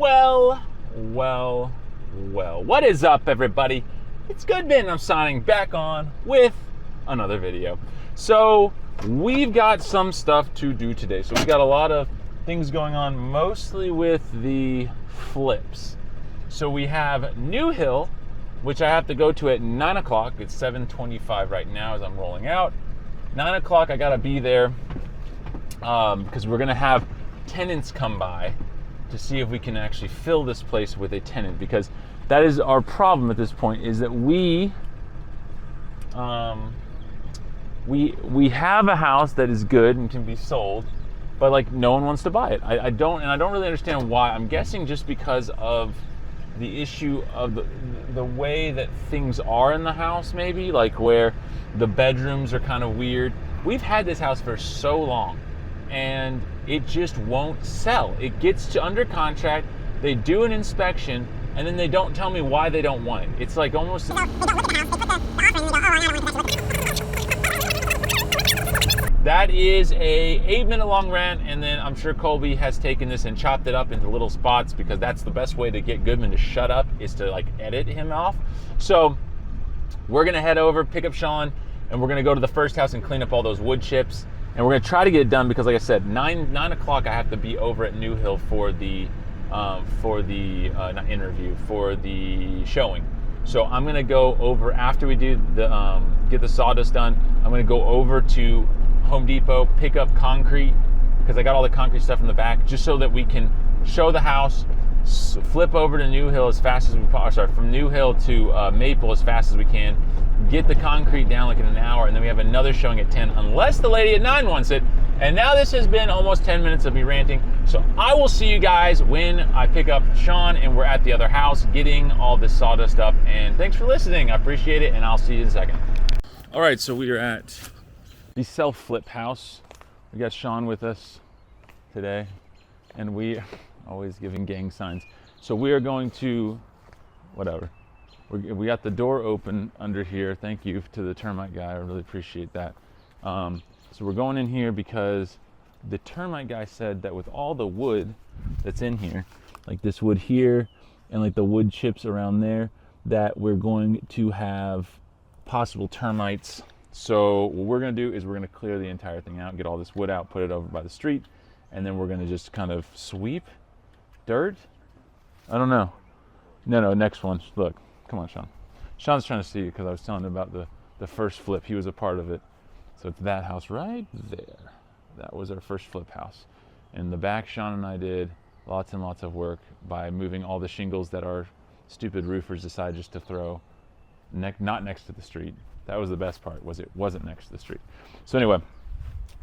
Well, what is up, everybody? It's Goodman. I'm signing back on with another video. So we've got some stuff to do today. So we've got a lot of things going on, mostly with the flips. So we have New Hill, which I have to go to at 9 o'clock. It's 7:25 right now as I'm rolling out. 9 o'clock, I gotta be there because we're gonna have tenants come by to see if we can actually fill this place with a tenant, because that is our problem at this point, is that we have a house that is good and can be sold, but like no one wants to buy it. I don't really understand why. I'm guessing just because of the issue of the way that things are in the house, maybe like where the bedrooms are kind of weird. We've had this house for so long and it just won't sell. It gets to under contract, they do an inspection, and then they don't tell me why they don't want it. It's like almost... That is a 8-minute long rant, and then I'm sure Colby has taken this and chopped it up into little spots, because that's the best way to get Goodman to shut up, is to like edit him off. So we're gonna head over, pick up Sean, and we're gonna go to the first house and clean up all those wood chips. And we're gonna try to get it done because, like I said, 9 o'clock I have to be over at New Hill for the not interview, for the showing. So I'm gonna go over after we do the get the sawdust done. I'm gonna go over to Home Depot, pick up concrete, because I got all the concrete stuff in the back, just so that we can show the house, flip over to New Hill as fast as we from New Hill to Maple as fast as we can, get the concrete down like in an hour, and then we have another showing at 10, unless the lady at 9 wants it. And now this has been almost 10 minutes of me ranting, so I will see you guys when I pick up Sean and we're at the other house getting all this sawdust up. And thanks for listening, I appreciate it, and I'll see you in a second. All right, so we are at the self-flip house. We got Sean with us today, and we are always giving gang signs. So we are going to, whatever. We got the door open under here. Thank you to the termite guy. I really appreciate that. So we're going in here because the termite guy said that with all the wood that's in here, like this wood here and like the wood chips around there, that we're going to have possible termites. So what we're going to do is we're going to clear the entire thing out, get all this wood out, put it over by the street, and then we're going to just kind of sweep dirt. I don't know. No, next one. Look. Come on, Sean. Sean's trying to see you because I was telling him about the first flip. He was a part of it. So it's that house right there. That was our first flip house. In the back, Sean and I did lots and lots of work by moving all the shingles that our stupid roofers decided just to throw not next to the street. That was the best part, was it wasn't next to the street. So anyway,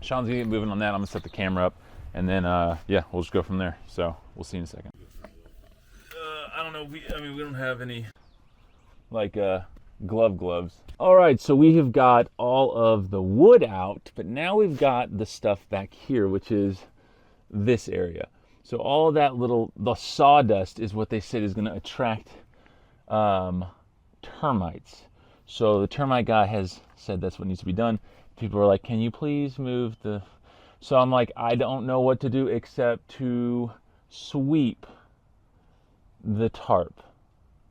Sean's gonna get moving on that. I'm gonna set the camera up, and then yeah, we'll just go from there. So we'll see in a second. I don't know. We don't have any like gloves. All right, so we have got all of the wood out, but now we've got the stuff back here, which is this area. So all of that the sawdust is what they said is going to attract termites. So the termite guy has said that's what needs to be done. People are like, can you please move the... So I'm like, I don't know what to do except to sweep the tarp.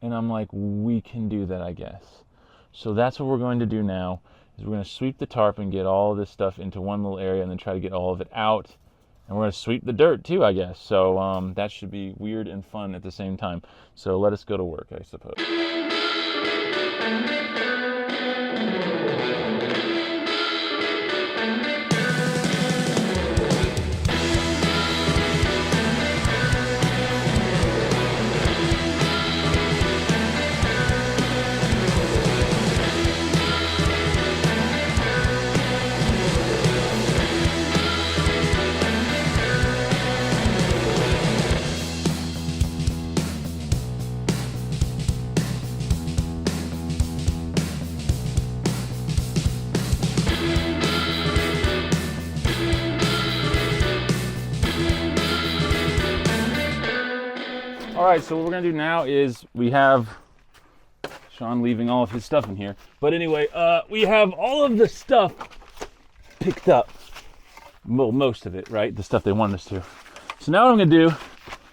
And I'm like, we can do that, I guess. So that's what we're going to do now, is we're going to sweep the tarp and get all of this stuff into one little area and then try to get all of it out. And we're going to sweep the dirt too, I guess. So that should be weird and fun at the same time. So let us go to work, I suppose. All right, so what we're gonna do now is we have Sean leaving all of his stuff in here. But anyway, we have all of the stuff picked up. Well, most of it, right? The stuff they wanted us to. So now what I'm gonna do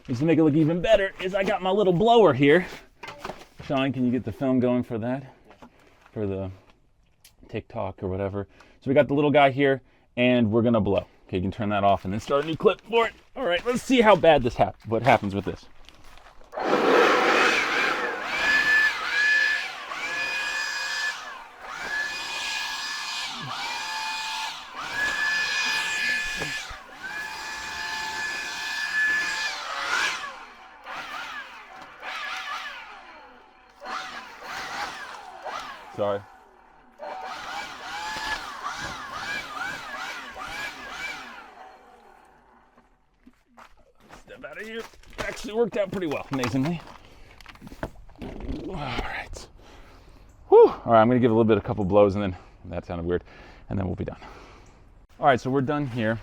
Just to make it look even better is I got my little blower here. Sean, can you get the film going for that? For the TikTok or whatever. So we got the little guy here, and we're gonna blow. Okay, you can turn that off and then start a new clip for it. All right, let's see how bad this what happens with this. Sorry. Step out of here. Actually worked out pretty well, amazingly. All right. Whew. All right, I'm gonna give a couple blows, and then that sounded weird, and then we'll be done. All right, so we're done here.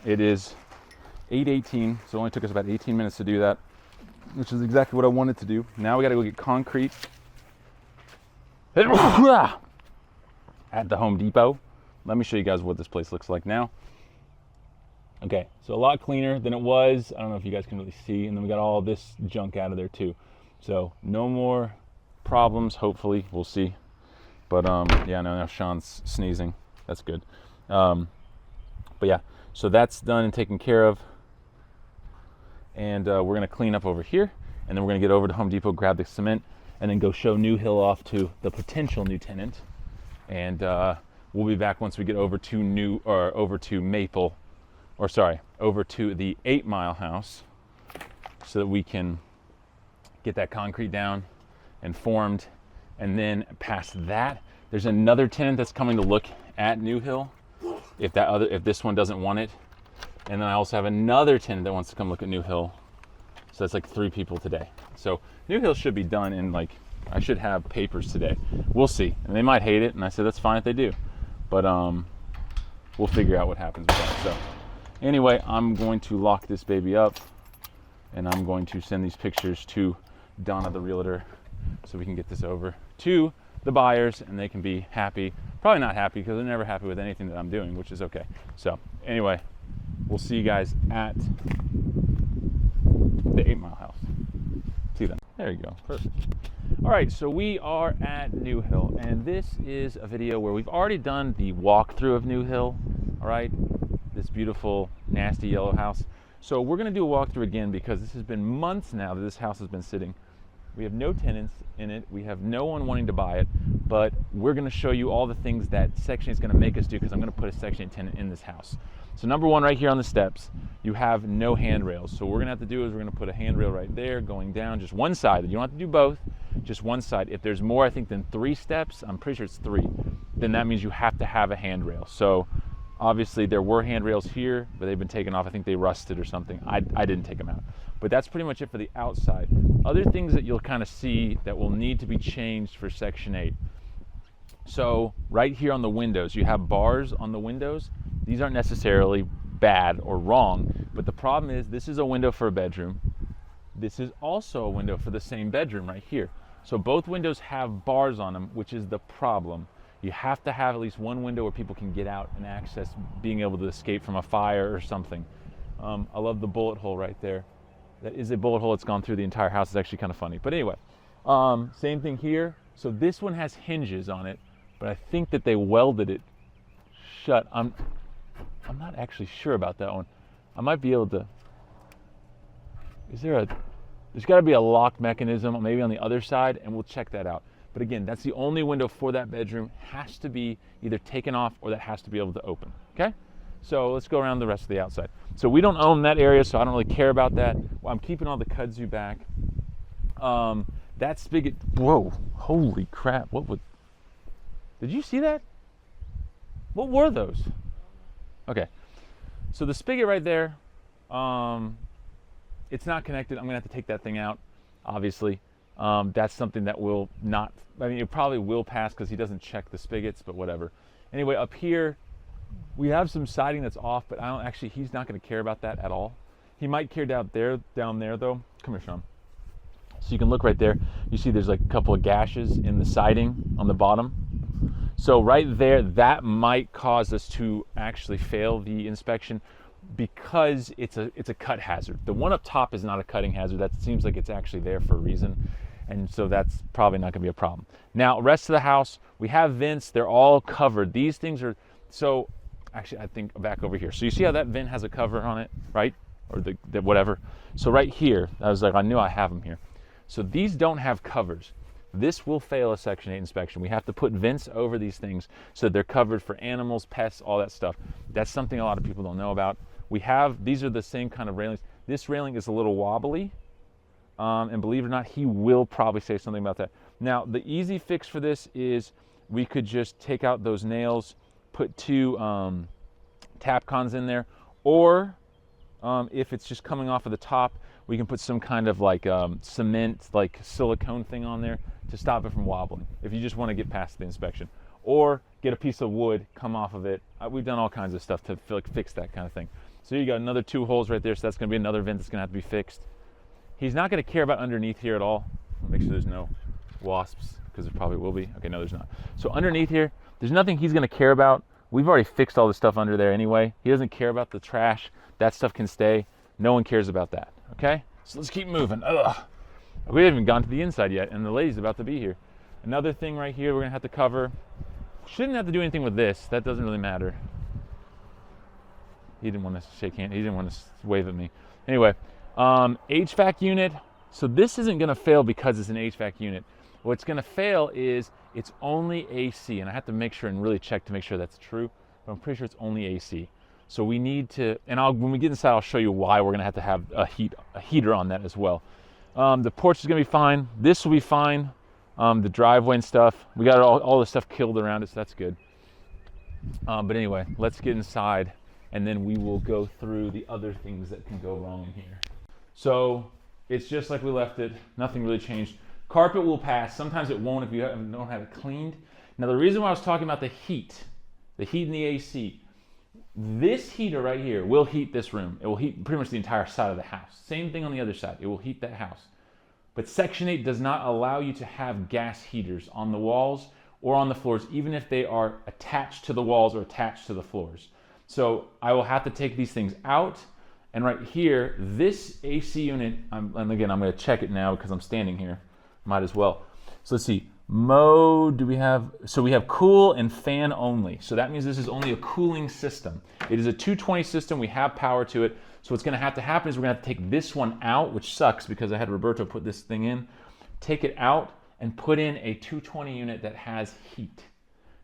It is 8:18, so it only took us about 18 minutes to do that, which is exactly what I wanted to do. Now we gotta go get concrete at the Home Depot. Let me show you guys what this place looks like now. Okay, so a lot cleaner than it was. I don't know if you guys can really see. And then we got all this junk out of there too. So no more problems, hopefully. We'll see. But yeah, no, now Sean's sneezing. That's good. But yeah, so that's done and taken care of. And we're gonna clean up over here. And then we're gonna get over to Home Depot, grab the cement, and then go show New Hill off to the potential new tenant. And we'll be back once we get over to over to the 8 Mile house, so that we can get that concrete down and formed. And then past that, there's another tenant that's coming to look at New Hill if this one doesn't want it. And then I also have another tenant that wants to come look at New Hill. So that's like 3 people today. So New Hill should be done in I should have papers today. We'll see. And they might hate it, and I said that's fine if they do. But we'll figure out what happens with that. So anyway, I'm going to lock this baby up, and I'm going to send these pictures to Donna the realtor so we can get this over to the buyers and they can be happy. Probably not happy because they're never happy with anything that I'm doing, which is okay. So anyway, we'll see you guys at the 8 Mile house. See you then. There you go. Perfect. All right, so we are at New Hill, and this is a video where we've already done the walkthrough of New Hill. All right, this beautiful, nasty yellow house. So we're going to do a walkthrough again because this has been months now that this house has been sitting. We have no tenants in it. We have no one wanting to buy it, but we're going to show you all the things that Section 8 is going to make us do because I'm going to put a Section 8 tenant in this house. So number one, right here on the steps, you have no handrails. So what we're going to have to do is we're going to put a handrail right there going down just one side. You don't have to do both, just one side. If there's more, I think, than 3 steps, I'm pretty sure it's 3, then that means you have to have a handrail. So obviously there were handrails here, but they've been taken off. I think they rusted or something. I didn't take them out. But that's pretty much it for the outside. Other things that you'll kind of see that will need to be changed for Section 8. So right here on the windows, you have bars on the windows. These aren't necessarily bad or wrong, but the problem is this is a window for a bedroom. This is also a window for the same bedroom right here. So both windows have bars on them, which is the problem. You have to have at least one window where people can get out and access being able to escape from a fire or something. I love the bullet hole right there. That is a bullet hole. It's gone through the entire house. It's actually kind of funny. But anyway, same thing here. So this one has hinges on it, but I think that they welded it shut. I'm not actually sure about that one. I might be able to. There's got to be a lock mechanism maybe on the other side, and we'll check that out. But again, that's the only window for that bedroom. Has to be either taken off or that has to be able to open. Okay? So let's go around the rest of the outside. So we don't own that area, so I don't really care about that. Well, I'm keeping all the kudzu back. That spigot, whoa, holy crap. Did you see that? What were those? Okay, so the spigot right there, it's not connected. I'm gonna have to take that thing out, obviously. That's something that will not, it probably will pass because he doesn't check the spigots, but whatever. Anyway, up here, we have some siding that's off, but he's not gonna care about that at all. He might care down there though. Come here, Sean. So you can look right there. You see there's like a couple of gashes in the siding on the bottom. So right there, that might cause us to actually fail the inspection. because it's a cut hazard. The one up top is not a cutting hazard. That seems like it's actually there for a reason. And so that's probably not gonna be a problem. Now, rest of the house, we have vents, they're all covered. These things are, so actually I think back over here. So you see how that vent has a cover on it, right? Or the whatever. So right here, I was like, I knew I have them here. So these don't have covers. This will fail a Section 8 inspection. We have to put vents over these things so they're covered for animals, pests, all that stuff. That's something a lot of people don't know about. These are the same kind of railings. This railing is a little wobbly, and believe it or not, he will probably say something about that. Now, the easy fix for this is we could just take out those nails, put 2 Tapcons in there, or if it's just coming off of the top, we can put some kind of like cement, like silicone thing on there to stop it from wobbling, if you just want to get past the inspection. Or get a piece of wood, come off of it. We've done all kinds of stuff to fix that kind of thing. So you got another 2 holes right there, so that's going to be another vent that's going to have to be fixed. He's not going to care about underneath here at all. Make sure there's no wasps, because there probably will be. Okay, no, there's not. So underneath here, there's nothing he's going to care about. We've already fixed all the stuff under there anyway. He doesn't care about the trash. That stuff can stay. No one cares about that, okay? So let's keep moving. Ugh. We haven't even gone to the inside yet, and the lady's about to be here. Another thing right here we're going to have to cover. Shouldn't have to do anything with this. That doesn't really matter. He didn't want to shake hands. He didn't want to wave at me. Anyway, HVAC unit. So this isn't going to fail because it's an HVAC unit. What's going to fail is it's only AC, and I have to make sure and really check to make sure that's true, but I'm pretty sure it's only AC. So we need to, and when we get inside, I'll show you why we're going to have a heater on that as well. The porch is going to be fine. This will be fine. The driveway and stuff, we got all the stuff killed around it, so that's good. But anyway, let's get inside, and then we will go through the other things that can go wrong in here. So it's just like we left it. Nothing really changed. Carpet will pass. Sometimes it won't if you don't have it cleaned. Now the reason why I was talking about the heat and the AC, this heater right here will heat this room. It will heat pretty much the entire side of the house. Same thing on the other side. It will heat that house. But Section 8 does not allow you to have gas heaters on the walls or on the floors, even if they are attached to the walls or attached to the floors. So I will have to take these things out. And right here, this AC unit, and again, I'm going to check it now because I'm standing here. Might as well. So let's see. Mode, do we have? So we have cool and fan only. So that means this is only a cooling system. It is a 220 system. We have power to it. So what's going to happen is we're going to have to take this one out, which sucks because I had Roberto put this thing in. Take it out and put in a 220 unit that has heat.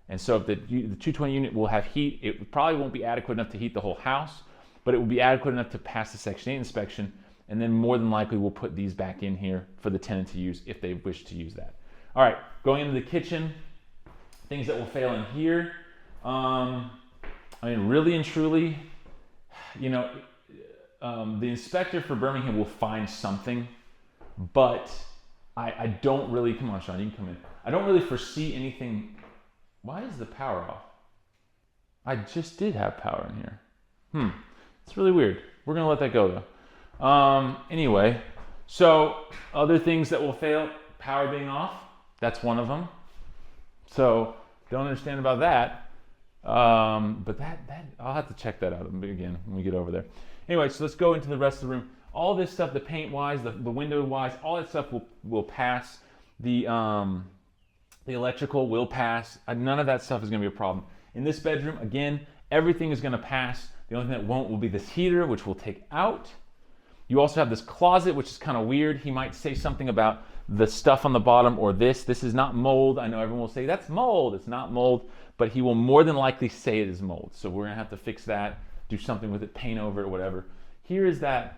And so if the 220 unit will have heat, it probably won't be adequate enough to heat the whole house, but it will be adequate enough to pass the Section 8 inspection. And then more than likely we'll put these back in here for the tenant to use if they wish to use that. All right, going into the kitchen, things that will fail in here. I mean, really and truly, you know, the inspector for Birmingham will find something, but I don't really, come on, Sean, you can come in. I don't really foresee anything. Why is the power off? I just did have power in here. It's really weird. We're gonna let that go though. Anyway, so other things that will fail, power being off, that's one of them. So don't understand about that. But that I'll have to check that out again when we get over there. Anyway, so let's go into the rest of the room. All this stuff, the paint wise, the window wise, all that stuff will pass. The electrical will pass. None of that stuff is gonna be a problem. In this bedroom, again, everything is gonna pass. The only thing that won't will be this heater, which we'll take out. You also have this closet, which is kind of weird. He might say something about the stuff on the bottom or this. This is not mold. I know everyone will say, that's mold. It's not mold, but he will more than likely say it is mold. So we're gonna have to fix that, do something with it, paint over it or whatever. Here's that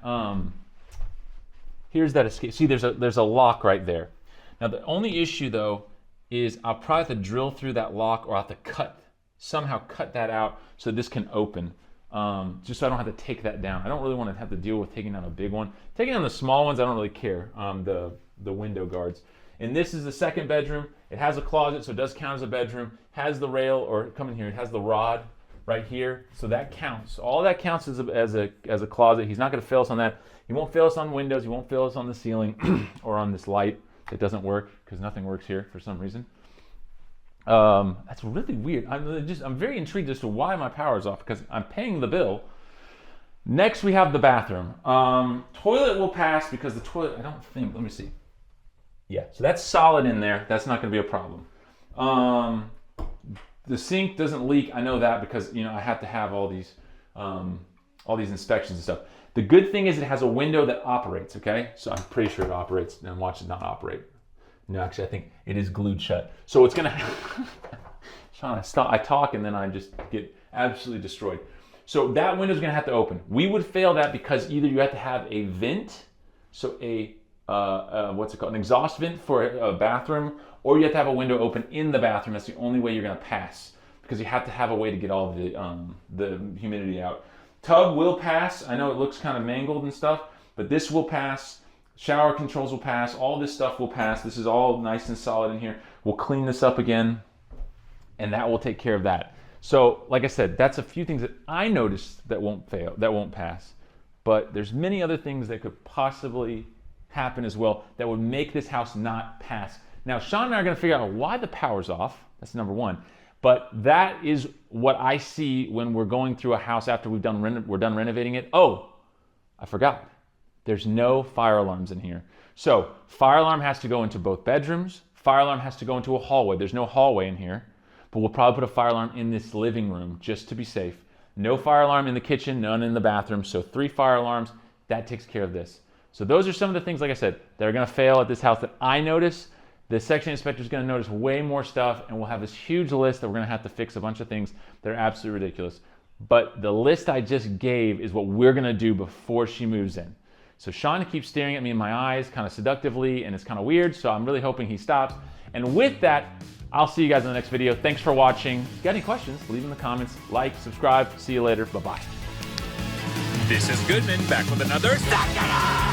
escape. See, there's a lock right there. Now the only issue though is I'll probably have to drill through that lock, or I'll have to somehow cut that out so this can open. Just so I don't have to take that down. I don't really want to have to deal with taking down a big one. Taking down the small ones, I don't really care. The window guards. And this is the second bedroom. It has a closet, so it does count as a bedroom. Has the rail, or come in here, it has the rod right here, so that counts. All that counts as a closet. He's not going to fail us on that. He won't fail us on windows. He won't fail us on the ceiling or on this light. It doesn't work because nothing works here for some reason. That's really weird. I'm very intrigued as to why my power is off, because I'm paying the bill Next, we have the bathroom. Toilet will pass because the toilet, I don't think, let me see. Yeah, so that's solid in there. That's not going to be a problem. The sink doesn't leak. I know that because, you know, I have to have all these inspections and stuff. The good thing is it has a window that operates, okay? So I'm pretty sure it operates. Now watch it not operate. No, actually, I think it is glued shut. So it's going to, Sean, I talk and then I just get absolutely destroyed. So that window's going to have to open. We would fail that because either you have to have a vent, so a what's it called, an exhaust vent for a bathroom, or you have to have a window open in the bathroom. That's the only way you're going to pass, because you have to have a way to get all the humidity out. Tub will pass. I know it looks kind of mangled and stuff, but this will pass. Shower controls will pass. All this stuff will pass. This is all nice and solid in here. We'll clean this up again, and that will take care of that. So, like I said, that's a few things that I noticed that won't fail, that won't pass. But there's many other things that could possibly happen as well that would make this house not pass. Now, Sean and I are going to figure out why the power's off. That's number one. But that is what I see when we're going through a house after we're done renovating it. Oh, I forgot. There's no fire alarms in here. So fire alarm has to go into both bedrooms. Fire alarm has to go into a hallway. There's no hallway in here, but we'll probably put a fire alarm in this living room just to be safe. No fire alarm in the kitchen, none in the bathroom. So 3 fire alarms, that takes care of this. So those are some of the things, like I said, that are going to fail at this house that I notice. The section inspector is going to notice way more stuff, and we'll have this huge list that we're going to have to fix a bunch of things that are absolutely ridiculous. But the list I just gave is what we're going to do before she moves in. So Sean keeps staring at me in my eyes kind of seductively, and it's kind of weird, so I'm really hoping he stops. And with that, I'll see you guys in the next video. Thanks for watching. If you got any questions, leave in the comments. Like, subscribe. See you later. Bye-bye. This is Goodman back with another Suck It Up!